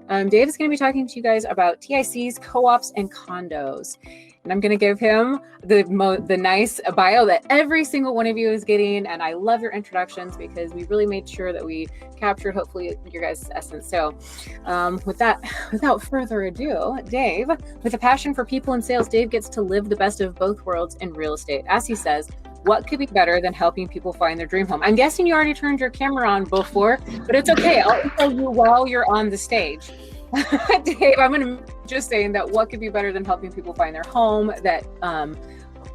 Dave is going to be talking to you guys about TICs, co-ops, and condos. And I'm going to give him the nice bio that every single one of you is getting. And I love your introductions because we really made sure that we captured, hopefully, your guys' essence. So without further ado, Dave, with a passion for people and sales, Dave gets to live the best of both worlds in real estate. As he says, what could be better than helping people find their dream home? I'm guessing you already turned your camera on before, but it's okay. I'll tell you while you're on the stage. Dave, I'm going to just saying that what could be better than helping people find their home, that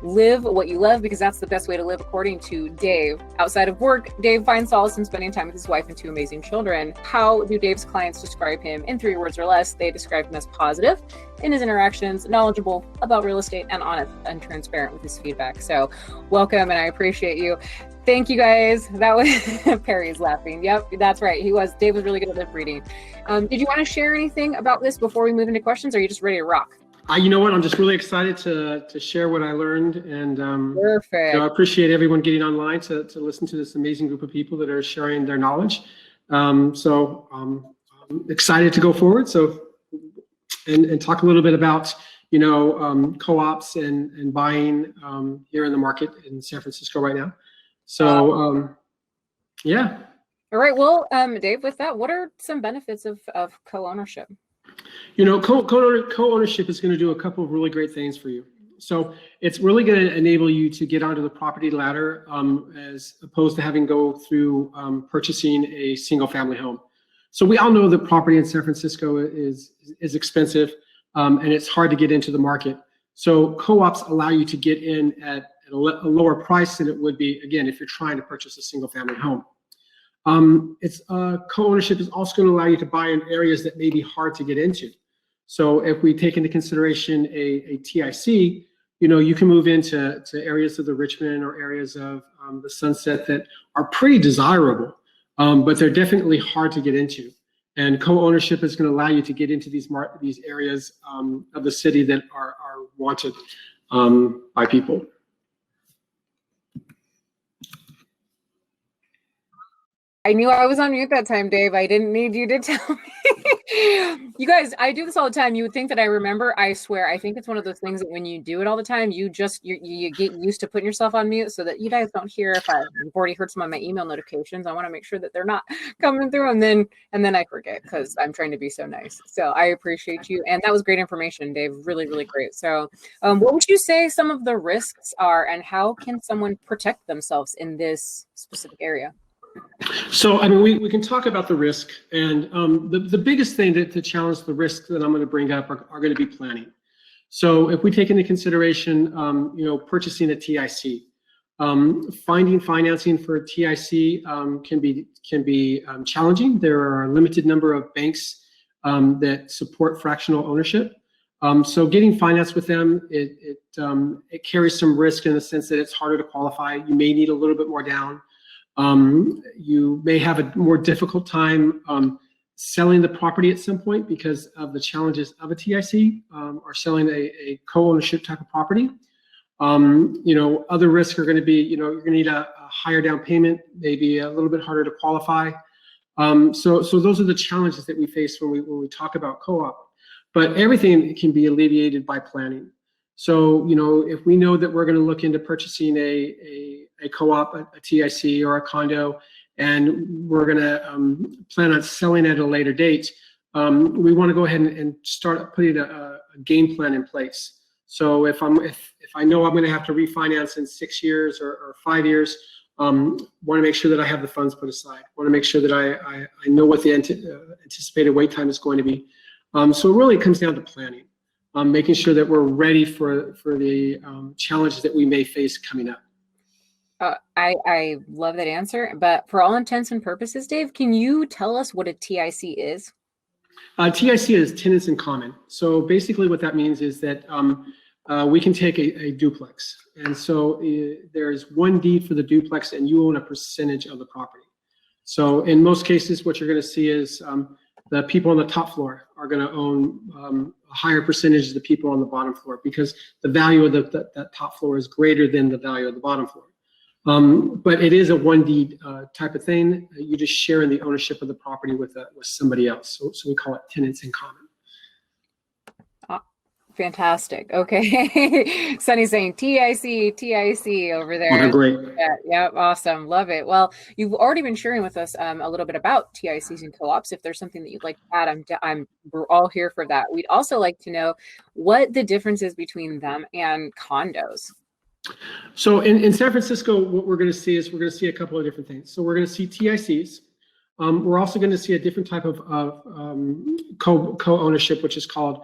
live what you love, because that's the best way to live, according to Dave. Outside of work, Dave finds solace in spending time with his wife and 2 amazing children. How do Dave's clients describe him in 3 words or less? They describe him as positive in his interactions, knowledgeable about real estate, and honest and transparent with his feedback. So welcome, and I appreciate you. Thank you, guys. That was Perry's laughing. Yep, that's right. Dave was really good at lip reading. Did you want to share anything about this before we move into questions, or are you just ready to rock? You know what? I'm just really excited to share what I learned, and perfect. I appreciate everyone getting online to listen to this amazing group of people that are sharing their knowledge. So I'm excited to go forward. So and talk a little bit about co-ops and buying here in the market in San Francisco right now. So yeah. All right. Well, Dave, with that, what are some benefits of co-ownership? Co-ownership is going to do a couple of really great things for you. So it's really going to enable you to get onto the property ladder as opposed to having to go through purchasing a single family home. So we all know that property in San Francisco is expensive and it's hard to get into the market. So co-ops allow you to get in at a lower price than it would be, again, if you're trying to purchase a single family home. Co-ownership is also going to allow you to buy in areas that may be hard to get into. So if we take into consideration a TIC, you can move into areas of the Richmond or areas of the Sunset that are pretty desirable, but they're definitely hard to get into. And co-ownership is going to allow you to get into these areas of the city that are wanted by people. I knew I was on mute that time, Dave. I didn't need you to tell me. You guys, I do this all the time. You would think that I remember. I swear. I think it's one of those things that when you do it all the time, you get used to putting yourself on mute so that you guys don't hear if I've already heard some of my email notifications. I want to make sure that they're not coming through, and then I forget because I'm trying to be so nice. So I appreciate you, and that was great information, Dave. Really, really great. So, what would you say some of the risks are, and how can someone protect themselves in this specific area? So, I mean, we can talk about the risk, and the biggest thing to challenge the risk that I'm going to bring up are going to be planning. So if we take into consideration, purchasing a TIC, finding financing for a TIC can be challenging. There are a limited number of banks that support fractional ownership. So getting finance with them, it carries some risk in the sense that it's harder to qualify. You may need a little bit more down. You may have a more difficult time selling the property at some point because of the challenges of a TIC or selling a co-ownership type of property. Other risks are going to be, you're going to need a higher down payment, maybe a little bit harder to qualify. So those are the challenges that we face when we talk about co-op. But everything can be alleviated by planning. So, if we know that we're going to look into purchasing a co-op, a TIC, or a condo, and we're going to plan on selling at a later date, we want to go ahead and start putting a game plan in place. So if I know I'm going to have to refinance in 6 years or 5 years, want to make sure that I have the funds put aside. Want to make sure that I know what the anticipated wait time is going to be. So it really comes down to planning. Making sure that we're ready for the challenges that we may face coming up. I love that answer, but for all intents and purposes, Dave, can you tell us what a TIC is? TIC is tenants in common. So basically what that means is that we can take a duplex. And so there's one deed for the duplex and you own a percentage of the property. So in most cases, what you're going to see is the people on the top floor are going to own a higher percentage of the people on the bottom floor because the value of that top floor is greater than the value of the bottom floor. But it is a one deed type of thing. You just share in the ownership of the property with somebody else. So we call it tenants in common. Fantastic. Okay. Sunny's saying TIC over there. Oh, they're great. Yeah, awesome. Love it. Well, you've already been sharing with us a little bit about TICs and co-ops. If there's something that you'd like to add, we're all here for that. We'd also like to know what the difference is between them and condos. So in San Francisco, what we're going to see is we're going to see a couple of different things. So we're going to see TICs. We're also going to see a different type of co-ownership, which is called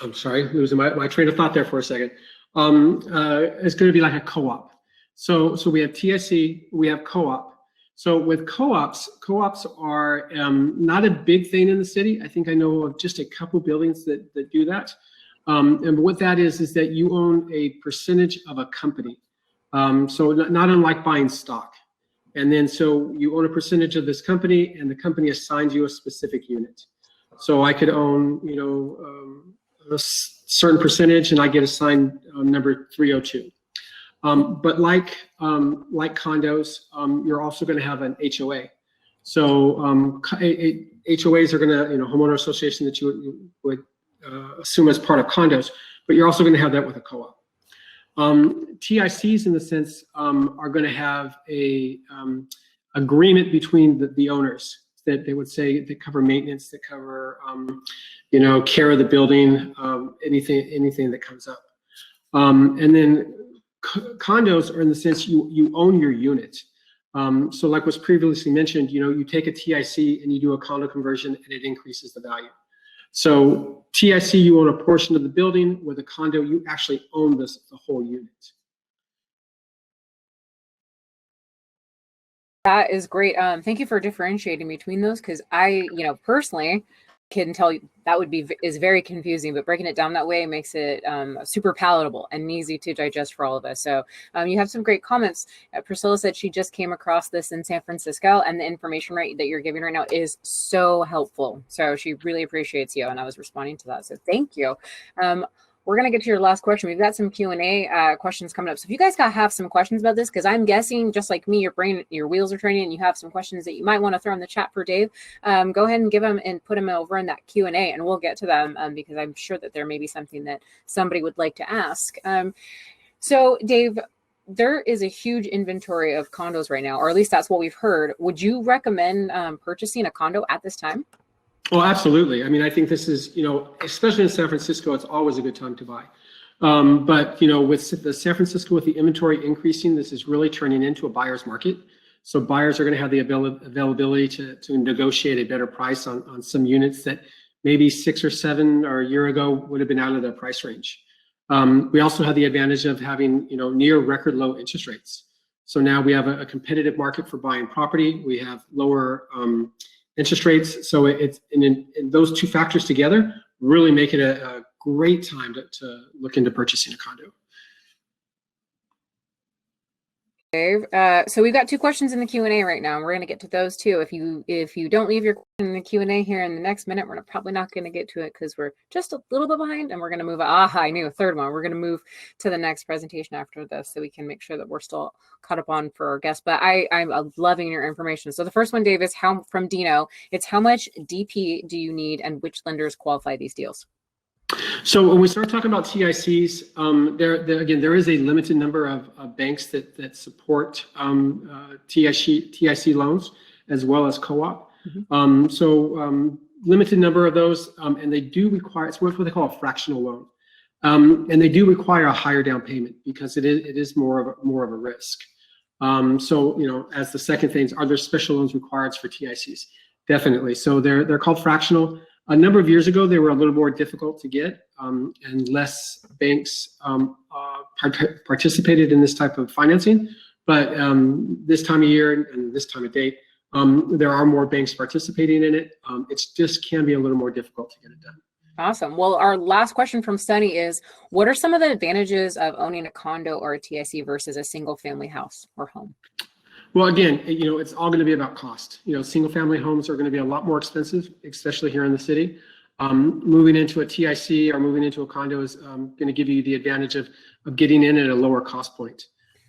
I'm sorry, losing my train of thought there for a second. It's going to be like a co-op. So we have TIC, we have co-op. So with co-ops are not a big thing in the city. I think I know of just a couple buildings that do that. And what that is that you own a percentage of a company. So not unlike buying stock. And then so you own a percentage of this company, and the company assigns you a specific unit. So I could own, a certain percentage, and I get assigned number 302. But like condos, you're also going to have an HOA. So HOAs are going to, homeowner association that you would assume as part of condos, but you're also going to have that with a co-op. TICs, in the sense, are going to have a agreement between the owners that they would say that cover maintenance, that cover care of the building, anything that comes up. And then condos are in the sense you own your unit. So like was previously mentioned, you take a TIC and you do a condo conversion and it increases the value. So TIC, you own a portion of the building. With a condo, you actually own the whole unit. That is great. Thank you for differentiating between those, because I, personally can tell you that is very confusing, but breaking it down that way makes it super palatable and easy to digest for all of us. So you have some great comments. Priscilla said she just came across this in San Francisco, and the information that you're giving right now is so helpful. So she really appreciates you, and I was responding to that. So thank you. We're going to get to your last question. We've got some Q&A questions coming up. So if you guys have some questions about this, because I'm guessing just like me, your wheels are turning and you have some questions that you might want to throw in the chat for Dave, go ahead and give them and put them over in that Q&A, and we'll get to them because I'm sure that there may be something that somebody would like to ask. So Dave, there is a huge inventory of condos right now, or at least that's what we've heard. Would you recommend purchasing a condo at this time? Well, absolutely. I mean, I think this is, especially in San Francisco, it's always a good time to buy. But, with the San Francisco, with the inventory increasing, this is really turning into a buyer's market. So buyers are going to have the availability to negotiate a better price on some units that maybe 6 or 7 or a year ago would have been out of their price range. We also have the advantage of having, near record low interest rates. So now we have a competitive market for buying property. We have lower interest rates. So it's in those two factors together really make it a great time to look into purchasing a condo. So we've got 2 questions in the Q&A right now, and we're going to get to those too. If you don't leave your question in the Q&A here in the next minute, we're probably not going to get to it because we're just a little bit behind, and we're going to move. I knew a third one. We're going to move to the next presentation after this, so we can make sure that we're still caught up on for our guests. But I'm loving your information. So the first one, Dave, is from Dino. It's how much DP do you need, and which lenders qualify these deals? So when we start talking about TICs, there is a limited number of banks that support TIC loans as well as co-op. Mm-hmm. Limited number of those, and they do require, it's what they call a fractional loan, and they do require a higher down payment because it is more of a risk. As the second thing, are there special loans required for TICs? Definitely. So they're called fractional. A number of years ago, they were a little more difficult to get, and less banks participated in this type of financing. But this time of year and this time of date, there are more banks participating in it. It just can be a little more difficult to get it done. Awesome. Well, our last question from Sunny is, what are some of the advantages of owning a condo or a TIC versus a single family house or home? Well, again, it's all going to be about cost. Single family homes are going to be a lot more expensive, especially here in the city. Moving into a TIC or moving into a condo is going to give you the advantage of getting in at a lower cost point.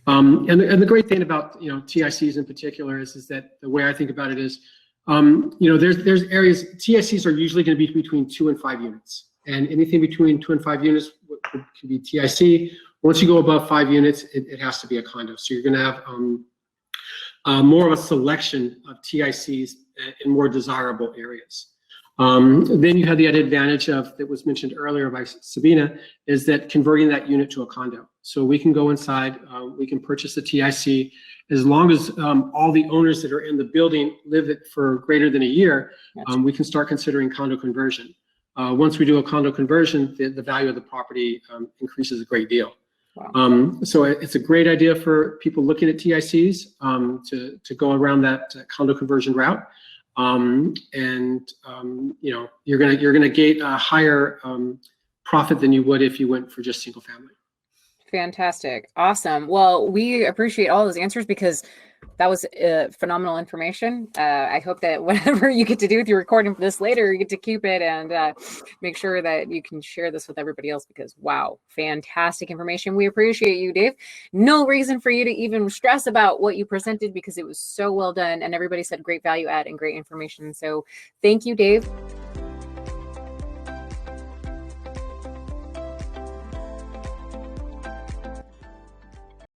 And the great thing about, TICs in particular is that the way I think about it is, there's areas, TICs are usually going to be between 2 and 5 units, and anything between 2 and 5 units could be TIC. Once you go above 5 units, it has to be a condo. So you're going to have more of a selection of TICs in more desirable areas. Then you have the added advantage of, that was mentioned earlier by Sabina, is that converting that unit to a condo. So we can go inside, we can purchase a TIC, as long as all the owners that are in the building live it for greater than a year, we can start considering condo conversion. Once we do a condo conversion, the value of the property increases a great deal. Wow. So it's a great idea for people looking at TICs to go around that condo conversion route. You're gonna get a higher profit than you would if you went for just single family. Fantastic. Awesome. Well, we appreciate all those answers because that was phenomenal information. I hope that whatever you get to do with your recording for this later, you get to keep it and make sure that you can share this with everybody else because, wow, fantastic information. We appreciate you, Dave. No reason for you to even stress about what you presented because it was so well done and everybody said great value add and great information. So thank you, Dave.